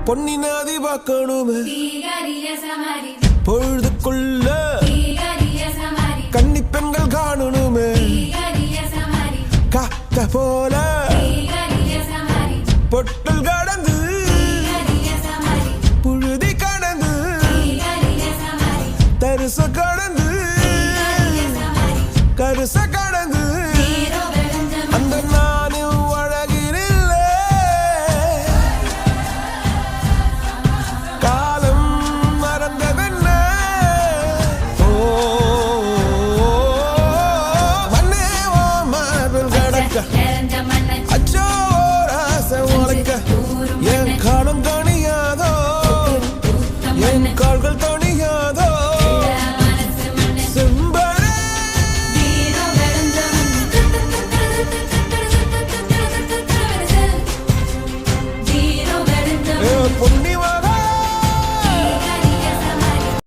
பொன்னினாதி பார்க்கணுமே பொழுதுக்குள்ள கன்னி பெண்கள் காணணுமே காத்த போல பொட்டல் கடந்து புழுதி கடந்து தரிச கடந்து கருச கடந்து அந்த நானும் அழகினில்ல காலம் மறந்ததென்ன மண்ணே ஓ மார்பில் கடக்க அச்சோ ராச உனக்க என் காலம் தணியாதோ என் கால்கள் தணியாதோ பொண்ணு